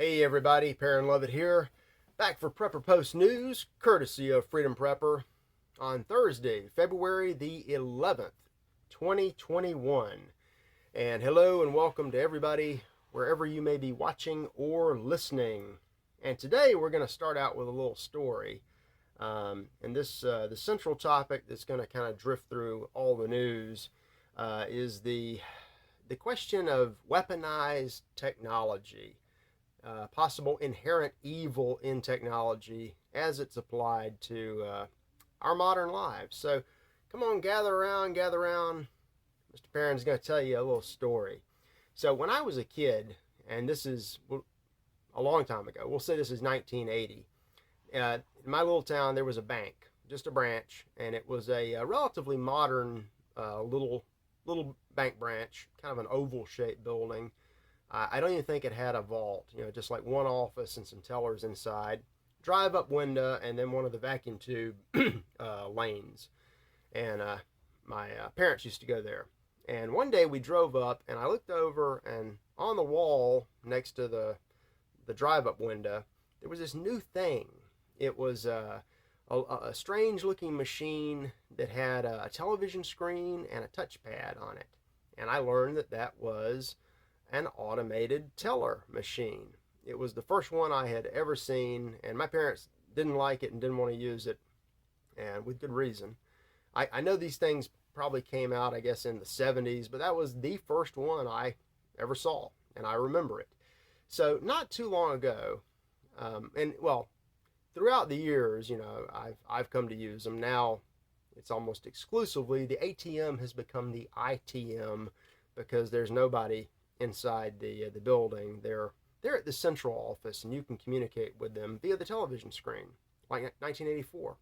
Hey everybody, Perrin Lovett here, back for Prepper Post News, courtesy of Freedom Prepper, on Thursday, February the 11th, 2021. And hello and welcome to everybody, wherever you may be watching or listening. And today we're going to start out with a little story. And the central topic that's going to kind of drift through all the news is the question of weaponized technology. Possible inherent evil in technology as it's applied to our modern lives. So come on, gather around. Mr. Perrin's going to tell you a little story. So when I was a kid, and this is a long time ago, we'll say this is 1980, in my little town there was a bank, just a branch, and it was a relatively modern little bank branch, kind of an oval shaped building. I don't even think it had a vault, just like one office and some tellers inside, drive up window, and then one of the vacuum tube lanes. And my parents used to go there. And one day we drove up, and I looked over, and on the wall next to the drive up window, there was this new thing. It was a strange looking machine that had a television screen and a touchpad on it. And I learned that was an automated teller machine. It was the first one I had ever seen, and my parents didn't like it and didn't want to use it, and with good reason. I know these things probably came out, I guess, in the 70s, but that was the first one I ever saw, and I remember it. So not too long ago, and well, throughout the years, I've come to use them. Now it's almost exclusively the ATM has become the ITM because there's nobody inside the building. They're at the central office, and you can communicate with them via the television screen, like 1984.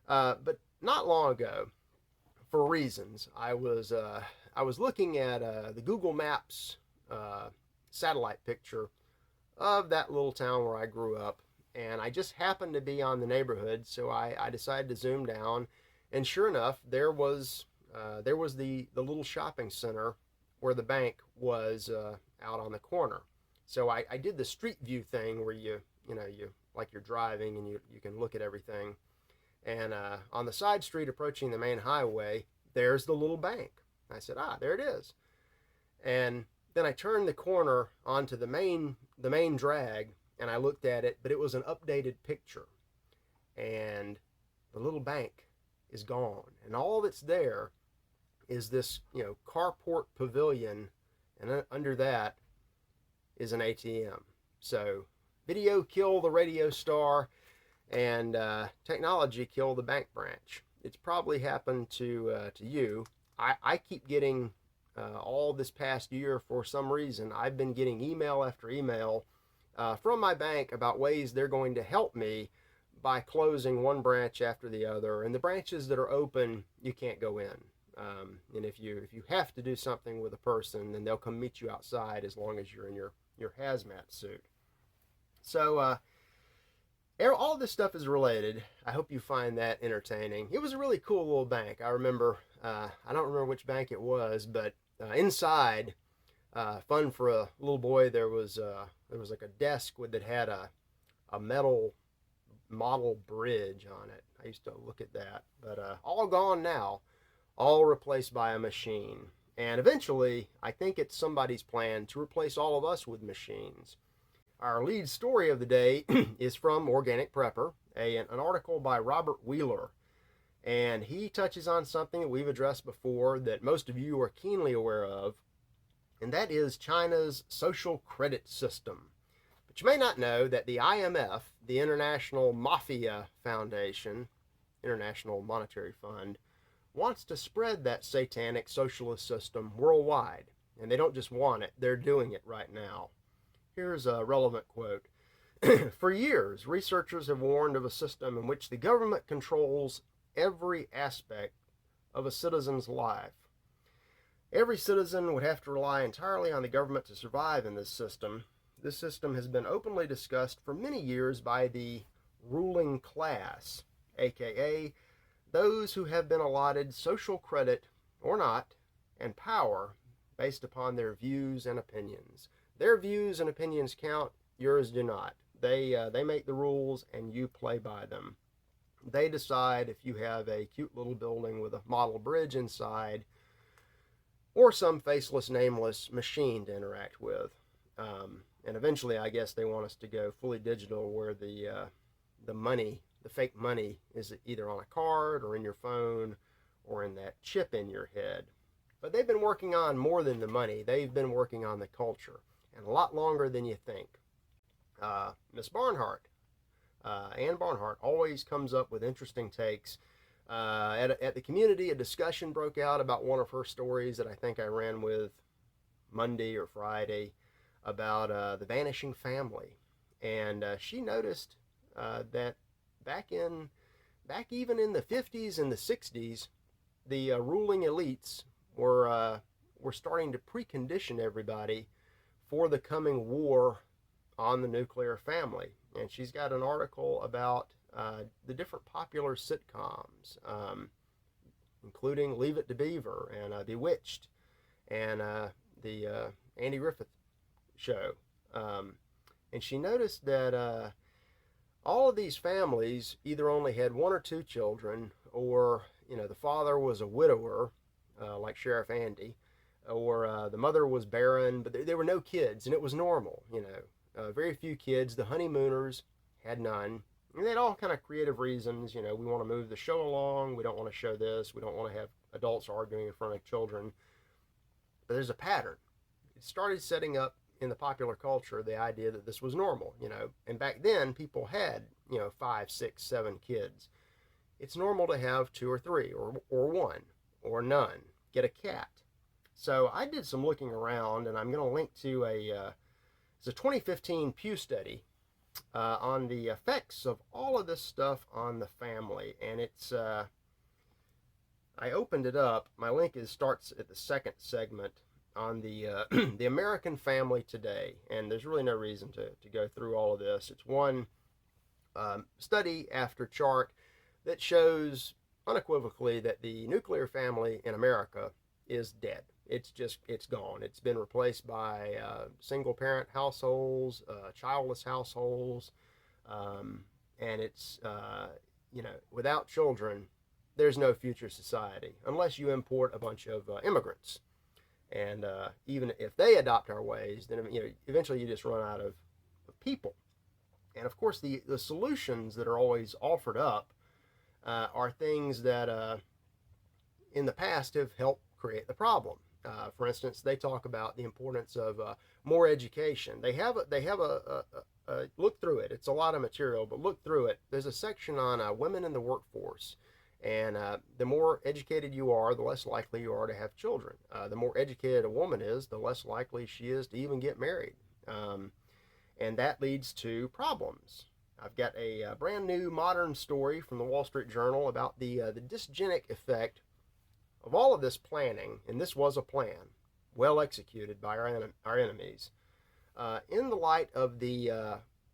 But not long ago, for reasons, I was looking at the Google Maps satellite picture of that little town where I grew up, and I just happened to be on the neighborhood, so I decided to zoom down, and sure enough, there was the little shopping center where the bank was out on the corner. So I did the street view thing where you like you're driving and you can look at everything. And on the side street approaching the main highway, there's the little bank. I said, there it is. And then I turned the corner onto the main drag, and I looked at it, but it was an updated picture. And the little bank is gone. And all that's there is this, carport pavilion, and under that is an ATM. So video killed the radio star, and technology killed the bank branch. It's probably happened to you. I keep getting all this past year, for some reason, I've been getting email after email from my bank about ways they're going to help me by closing one branch after the other, and the branches that are open, you can't go in. And if you have to do something with a person, then they'll come meet you outside as long as you're in your hazmat suit. So all this stuff is related. I hope you find that entertaining. It was a really cool little bank. I remember, I don't remember which bank it was, but inside, fun for a little boy, there was like a desk that had a metal model bridge on it. I used to look at that, but all gone now. All replaced by a machine. And eventually, I think it's somebody's plan to replace all of us with machines. Our lead story of the day is from Organic Prepper, an article by Robert Wheeler. And he touches on something that we've addressed before that most of you are keenly aware of, and that is China's social credit system. But you may not know that the IMF, the International Mafia Foundation, International Monetary Fund, wants to spread that satanic socialist system worldwide. And they don't just want it, they're doing it right now. Here's a relevant quote. For years, researchers have warned of a system in which the government controls every aspect of a citizen's life. Every citizen would have to rely entirely on the government to survive in this system. This system has been openly discussed for many years by the ruling class, aka those who have been allotted social credit or not, and power based upon their views and opinions. Their views and opinions count Yours do not. They make the rules and you play by them. They decide if you have a cute little building with a model bridge inside or some faceless, nameless machine to interact with. And eventually, I guess they want us to go fully digital, where the money, the fake money, is either on a card or in your phone or in that chip in your head. But they've been working on more than the money. They've been working on the culture, and a lot longer than you think. Miss Barnhart, Ann Barnhart, always comes up with interesting takes. At the community, a discussion broke out about one of her stories that I think I ran with Monday or Friday about the vanishing family. And she noticed that back even in the 50s and the 60s, the ruling elites were starting to precondition everybody for the coming war on the nuclear family. And she's got an article about the different popular sitcoms, including Leave It to Beaver and Bewitched and the Andy Griffith show. And she noticed that all of these families either only had one or two children, or the father was a widower, like Sheriff Andy, or the mother was barren, but there were no kids, and it was normal. Very few kids. The honeymooners had none. And they had all kind of creative reasons. We want to move the show along. We don't want to show this. We don't want to have adults arguing in front of children. But there's a pattern. It started setting up in the popular culture the idea that this was normal, And back then, people had, 5, 6, 7 kids. It's normal to have 2 or 3, or 1, or none. Get a cat. So I did some looking around, and I'm going to link to it's a 2015 Pew study on the effects of all of this stuff on the family. And it's, I opened it up. My link starts at the second segment on the the American family today. And there's really no reason to go through all of this. It's one study after chart that shows unequivocally that the nuclear family in America is dead. It's gone. It's been replaced by single parent households, childless households, and it's, without children, there's no future society unless you import a bunch of immigrants. And even if they adopt our ways, then eventually you just run out of people. And of course, the solutions that are always offered up are things that in the past have helped create the problem. For instance, they talk about the importance of more education. They have a look through it. It's a lot of material, but look through it. There's a section on women in the workforce, and the more educated you are, the less likely you are to have children. The more educated a woman is, the less likely she is to even get married, and that leads to problems. I've got a brand new modern story from the Wall Street Journal about the disgenic effect of all of this planning, and this was a plan, well executed by our enemies, in the light of the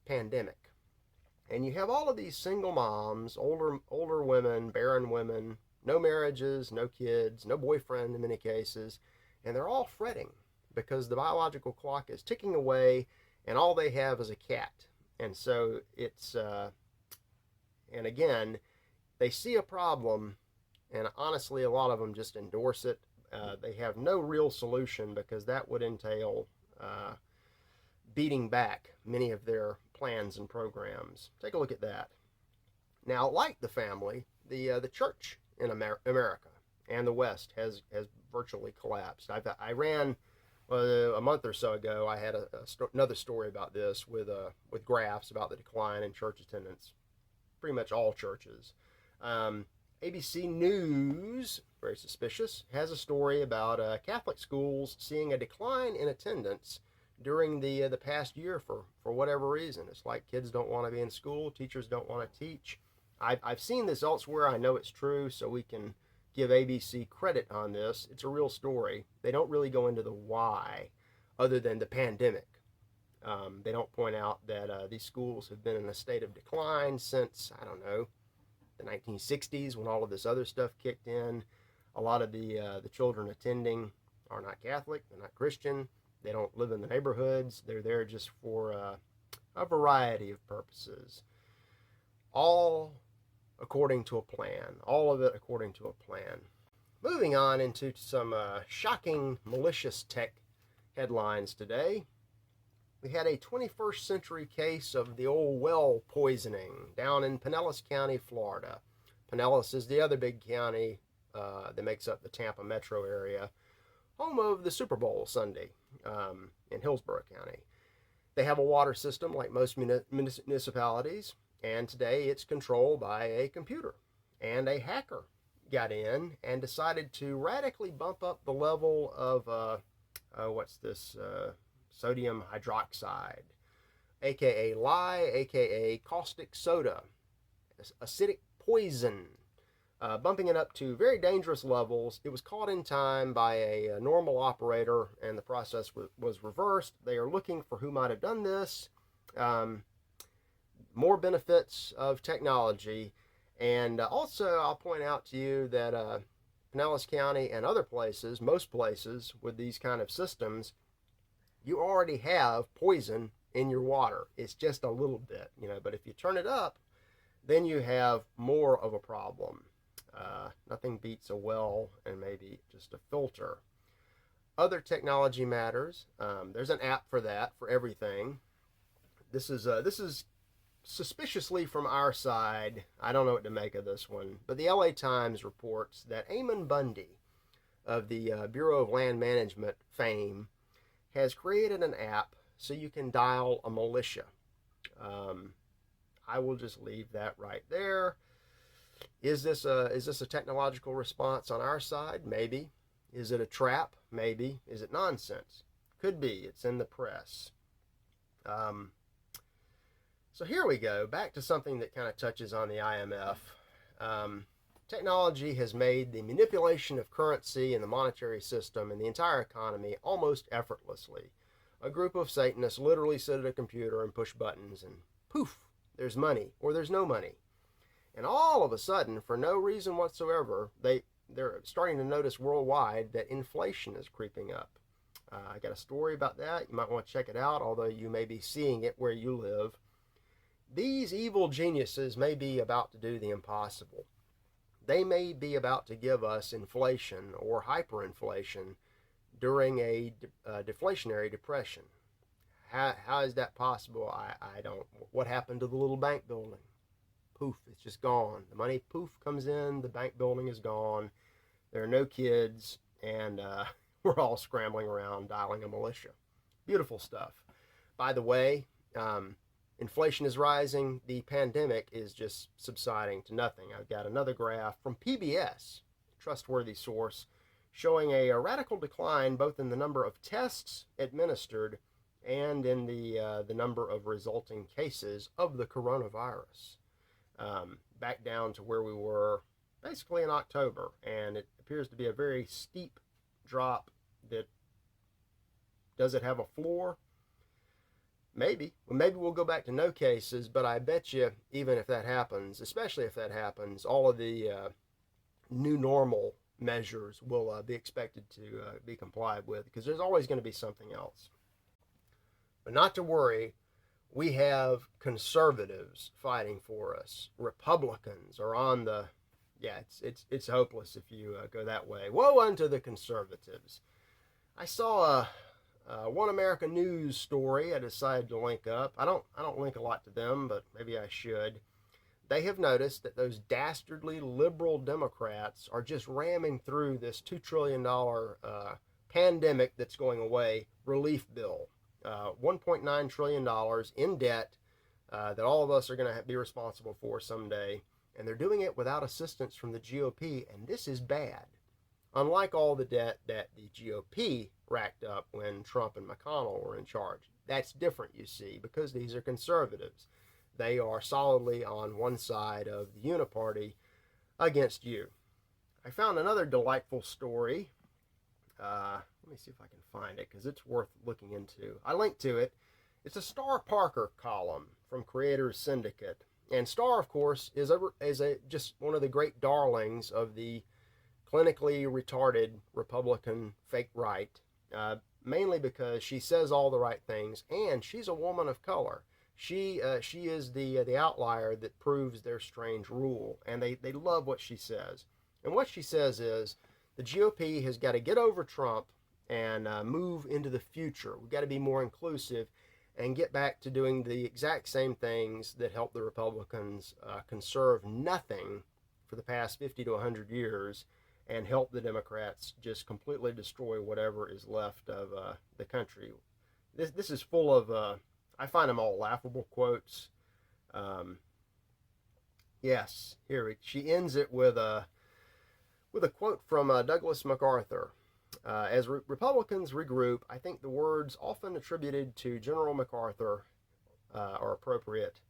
pandemic. And you have all of these single moms, older women, barren women, no marriages, no kids, no boyfriend in many cases, and they're all fretting because the biological clock is ticking away, and all they have is a cat. And so it's, and again, they see a problem. And honestly, a lot of them just endorse it. They have no real solution because that would entail beating back many of their plans and programs. Take a look at that. Now, like the family, the church in America and the West has virtually collapsed. I ran a month or so ago. I had another story about this with graphs about the decline in church attendance. Pretty much all churches. ABC News, very suspicious, has a story about Catholic schools seeing a decline in attendance during the past year for whatever reason. It's like kids don't want to be in school, teachers don't want to teach. I've seen this elsewhere. I know it's true, so we can give ABC credit on this. It's a real story. They don't really go into the why other than the pandemic. They don't point out that these schools have been in a state of decline since, I don't know, the 1960s, when all of this other stuff kicked in. A lot of the children attending are not Catholic, they're not Christian, they don't live in the neighborhoods, they're there just for a variety of purposes, all according to a plan, all of it according to a plan. Moving on into some shocking malicious tech headlines today. We had a 21st century case of the old well poisoning down in Pinellas County, Florida. Pinellas is the other big county that makes up the Tampa metro area, home of the Super Bowl Sunday in Hillsborough County. They have a water system like most municipalities, and today it's controlled by a computer. And a hacker got in and decided to radically bump up the level of, sodium hydroxide, aka lye, aka caustic soda, acidic poison, bumping it up to very dangerous levels. It was caught in time by a normal operator, and the process was reversed. They are looking for who might have done this. More benefits of technology. And also, I'll point out to you that Pinellas County and other places, most places with these kind of systems, you already have poison in your water. It's just a little bit, but if you turn it up, then you have more of a problem. Nothing beats a well and maybe just a filter. Other technology matters. There's an app for that, for everything. This is suspiciously from our side. I don't know what to make of this one, but the LA Times reports that Eamon Bundy of the Bureau of Land Management fame has created an app so you can dial a militia. I will just leave that right there. Is this a technological response on our side? Maybe. Is it a trap? Maybe. Is it nonsense? Could be. It's in the press. So here we go, back to something that kind of touches on the IMF. Technology has made the manipulation of currency and the monetary system and the entire economy almost effortlessly. A group of Satanists literally sit at a computer and push buttons and poof, there's money or there's no money. And all of a sudden, for no reason whatsoever, they're starting to notice worldwide that inflation is creeping up. I got a story about that. You might want to check it out, although you may be seeing it where you live. These evil geniuses may be about to do the impossible. They may be about to give us inflation or hyperinflation during a deflationary depression. How is that possible? I don't. What happened to the little bank building? Poof, it's just gone. The money, poof, comes in, the bank building is gone. There are no kids, and we're all scrambling around dialing a militia. Beautiful stuff. By the way, inflation is rising. The pandemic is just subsiding to nothing. I've got another graph from PBS, trustworthy source, showing a radical decline both in the number of tests administered and in the number of resulting cases of the coronavirus. Back down to where we were basically in October, and it appears to be a very steep drop. That does it have a floor? Maybe. Well, maybe we'll go back to no cases, but I bet you, even if that happens, especially if that happens, all of the new normal measures will be expected to be complied with, because there's always going to be something else. But not to worry, we have conservatives fighting for us. Republicans are on the, it's hopeless if you go that way. Woe unto the conservatives. I saw a One America News story I decided to link up. I don't link a lot to them, but maybe I should. They have noticed that those dastardly liberal Democrats are just ramming through this $2 trillion pandemic that's going away relief bill. $1.9 trillion in debt that all of us are going to be responsible for someday. And they're doing it without assistance from the GOP, and this is bad. Unlike all the debt that the GOP racked up when Trump and McConnell were in charge. That's different, you see, because these are conservatives. They are solidly on one side of the uniparty against you. I found another delightful story. Let me see if I can find it, because it's worth looking into. I linked to it. It's a Star Parker column from Creators Syndicate. And Star, of course, is just one of the great darlings of the clinically retarded Republican fake right, mainly because she says all the right things, and she's a woman of color. She is the outlier that proves their strange rule, and they love what she says. And what she says is the GOP has got to get over Trump and move into the future. We've got to be more inclusive and get back to doing the exact same things that helped the Republicans conserve nothing for the past 50 to 100 years and help the Democrats just completely destroy whatever is left of the country. This is full of, I find them all laughable quotes. Yes, here she ends it with a quote from Douglas MacArthur. As Republicans regroup, I think the words often attributed to General MacArthur are appropriate.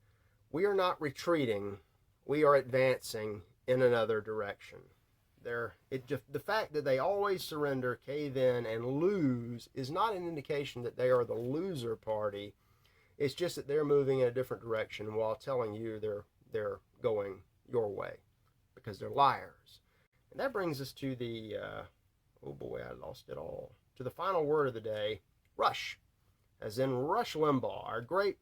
We are not retreating, we are advancing in another direction. The fact that they always surrender, cave in, and lose is not an indication that they are the loser party. It's just that they're moving in a different direction while telling you they're going your way because they're liars. And that brings us to the oh boy, I lost it all. To the final word of the day, Rush, as in Rush Limbaugh, our great,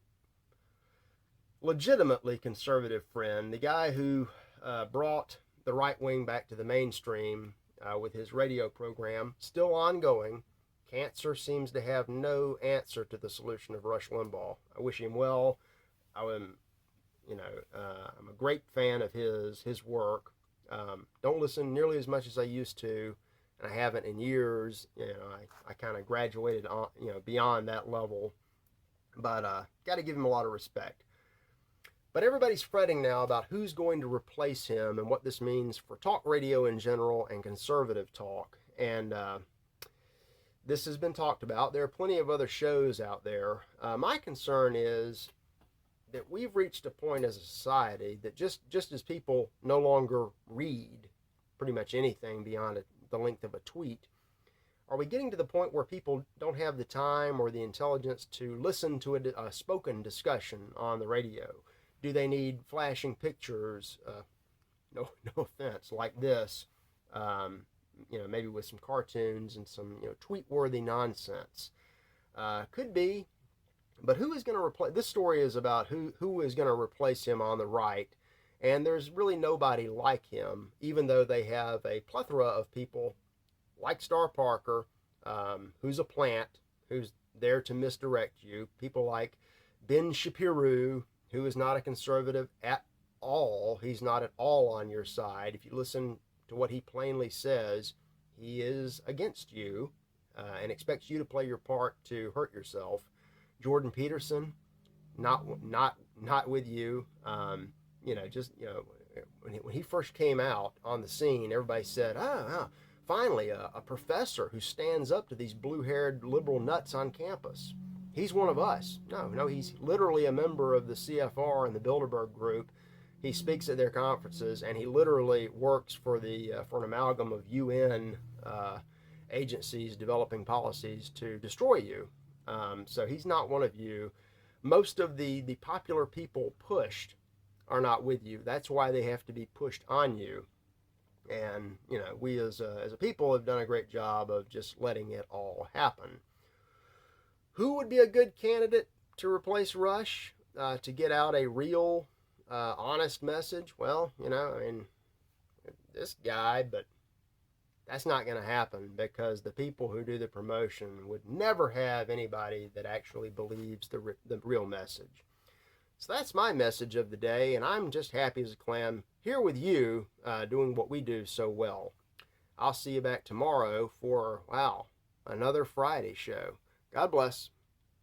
legitimately conservative friend, the guy who brought the right wing back to the mainstream with his radio program, still ongoing. Cancer seems to have no answer to the solution of Rush Limbaugh. I wish him well. I'm a great fan of his work. Don't listen nearly as much as I used to, and I haven't in years. I kind of graduated on, beyond that level, but got to give him a lot of respect. But everybody's fretting now about who's going to replace him and what this means for talk radio in general and conservative talk. And this has been talked about. There are plenty of other shows out there. My concern is that we've reached a point as a society that just as people no longer read pretty much anything beyond the length of a tweet, are we getting to the point where people don't have the time or the intelligence to listen to a spoken discussion on the radio? Do they need flashing pictures? No offense, like this, maybe with some cartoons and some tweet-worthy nonsense. Could be, but who is going to replace? This story is about who is going to replace him on the right, and there's really nobody like him, even though they have a plethora of people like Star Parker, who's a plant, who's there to misdirect you. People like Ben Shapiro, who is not a conservative at all. He's not at all on your side. If you listen to what he plainly says, he is against you and expects you to play your part to hurt yourself. Jordan Peterson, not with you. When he first came out on the scene, everybody said, finally a professor who stands up to these blue-haired liberal nuts on campus. He's one of us. No, he's literally a member of the CFR and the Bilderberg group. He speaks at their conferences, and he literally works for an amalgam of UN agencies developing policies to destroy you. So he's not one of you. Most of the popular people pushed are not with you. That's why they have to be pushed on you. And we as a people have done a great job of just letting it all happen. Who would be a good candidate to replace Rush, to get out a real, honest message? Well, this guy, but that's not going to happen because the people who do the promotion would never have anybody that actually believes the real message. So that's my message of the day, and I'm just happy as a clam here with you doing what we do so well. I'll see you back tomorrow for, another Friday show. God bless.